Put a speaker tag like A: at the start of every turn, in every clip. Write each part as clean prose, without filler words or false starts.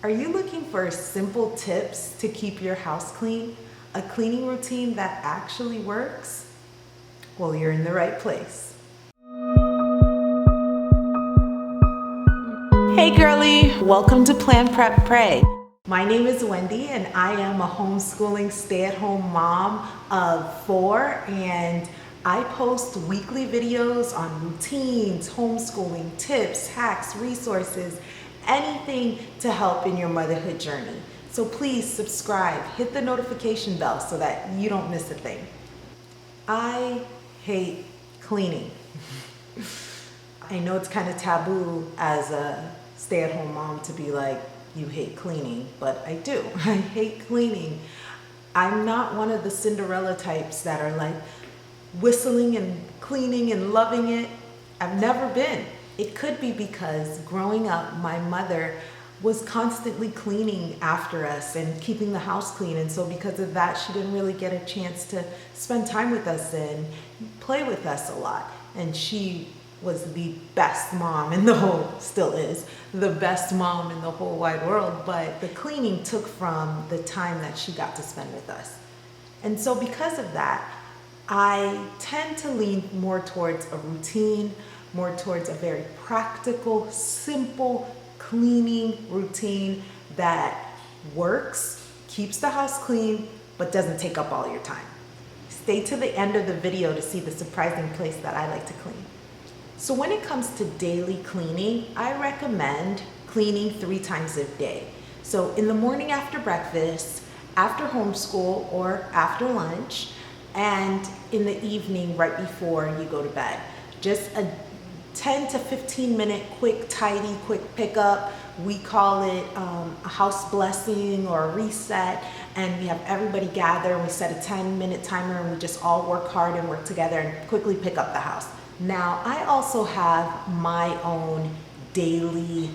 A: Are you looking for simple tips to keep your house clean? A cleaning routine that actually works? Well, you're in the right place. Hey girlie, welcome to Plan Prep Pray. My name is Wendy and I am a homeschooling stay-at-home mom of 4, and I post weekly videos on routines, homeschooling, tips, hacks, resources, anything to help in your motherhood journey. So please subscribe, hit the notification bell so that you don't miss a thing. I hate cleaning. I know it's kind of taboo as a stay-at-home mom to be like, you hate cleaning, but I do. I hate cleaning. I'm not one of the Cinderella types that are like whistling and cleaning and loving it. I've never been. It could be because growing up, my mother was constantly cleaning after us and keeping the house clean. And so because of that, she didn't really get a chance to spend time with us and play with us a lot. And she was the best mom in the whole, still is, the best mom in the whole wide world. But the cleaning took from the time that she got to spend with us. And so because of that, I tend to lean more towards a routine, more towards a very practical, simple cleaning routine that works, keeps the house clean, but doesn't take up all your time. Stay to the end of the video to see the surprising place that I like to clean. So when it comes to daily cleaning, I recommend cleaning 3 times a day. So in the morning after breakfast, after homeschool or after lunch, and in the evening right before you go to bed. Just a 10 to 15 minute quick tidy, quick pickup. We call it a house blessing or a reset, and we have everybody gather and we set a 10-minute timer and we just all work hard and work together and quickly pick up the house. Now, I also have my own daily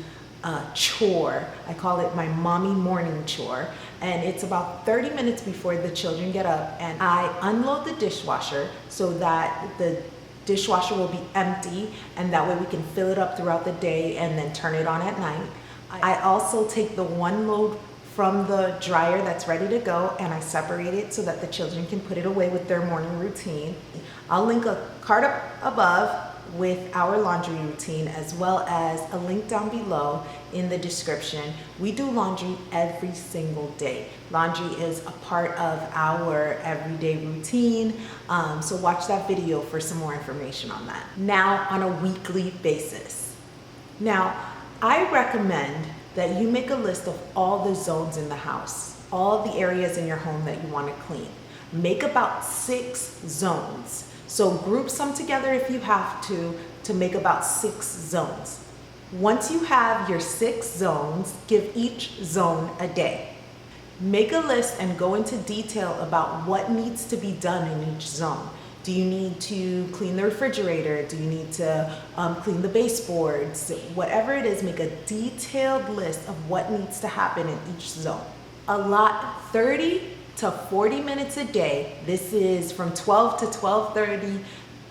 A: chore. I call it my mommy morning chore, and it's about 30 minutes before the children get up, and I unload the dishwasher so that the dishwasher will be empty, and that way we can fill it up throughout the day and then turn it on at night. I also take the one load from the dryer that's ready to go and I separate it so that the children can put it away with their morning routine. I'll link a card up above with our laundry routine, as well as a link down below in the description. We do laundry every single day. Laundry is a part of our everyday routine, so watch that video for some more information on that. Now, on a weekly basis. Now, I recommend that you make a list of all the zones in the house, all the areas in your home that you want to clean. Make about 6 zones. So group some together if you have to make about 6 zones. Once you have your 6 zones, give each zone a day. Make a list and go into detail about what needs to be done in each zone. Do you need to clean the refrigerator? Do you need to clean the baseboards? Whatever it is, make a detailed list of what needs to happen in each zone. Allot 30 to 40 minutes a day. This is from 12 to 12:30.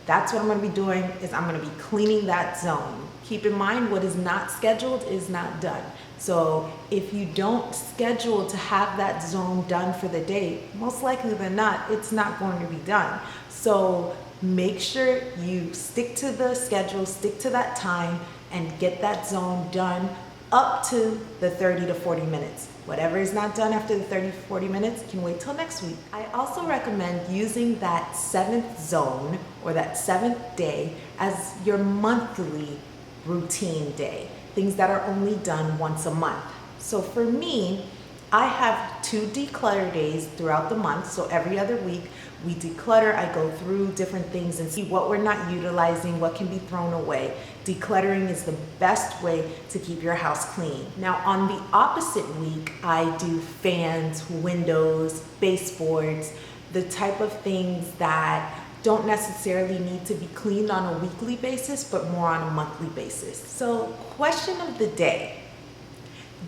A: That's what I'm gonna be doing, is I'm gonna be cleaning that zone. Keep in mind, what is not scheduled is not done. So if you don't schedule to have that zone done for the day, most likely than not, it's not going to be done. So make sure you stick to the schedule, stick to that time, and get that zone done up to the 30 to 40 minutes. Whatever is not done after the 30 to 40 minutes can wait till next week. I also recommend using that 7th zone or that 7th day as your monthly routine day, things that are only done once a month. So for me, I have 2 declutter days throughout the month. So every other week we declutter. I go through different things and see what we're not utilizing, what can be thrown away. Decluttering is the best way to keep your house clean. Now on the opposite week, I do fans, windows, baseboards, the type of things that don't necessarily need to be cleaned on a weekly basis, but more on a monthly basis. So question of the day,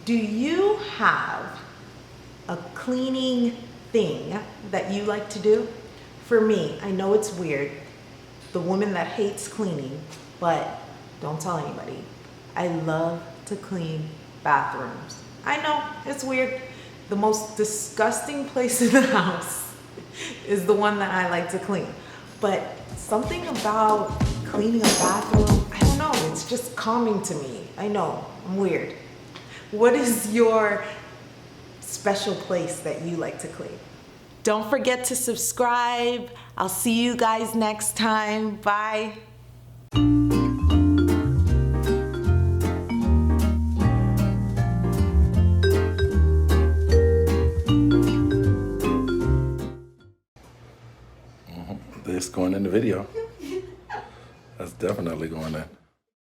A: do you have a cleaning thing that you like to do? For me, I know it's weird, the woman that hates cleaning, but don't tell anybody. I love to clean bathrooms. I know, it's weird. The most disgusting place in the house is the one that I like to clean. But something about cleaning a bathroom, I don't know, it's just calming to me. I know, I'm weird. What is your special place that you like to clean? Don't forget to subscribe. I'll see you guys next time. Bye.
B: This going in the video. That's definitely going in.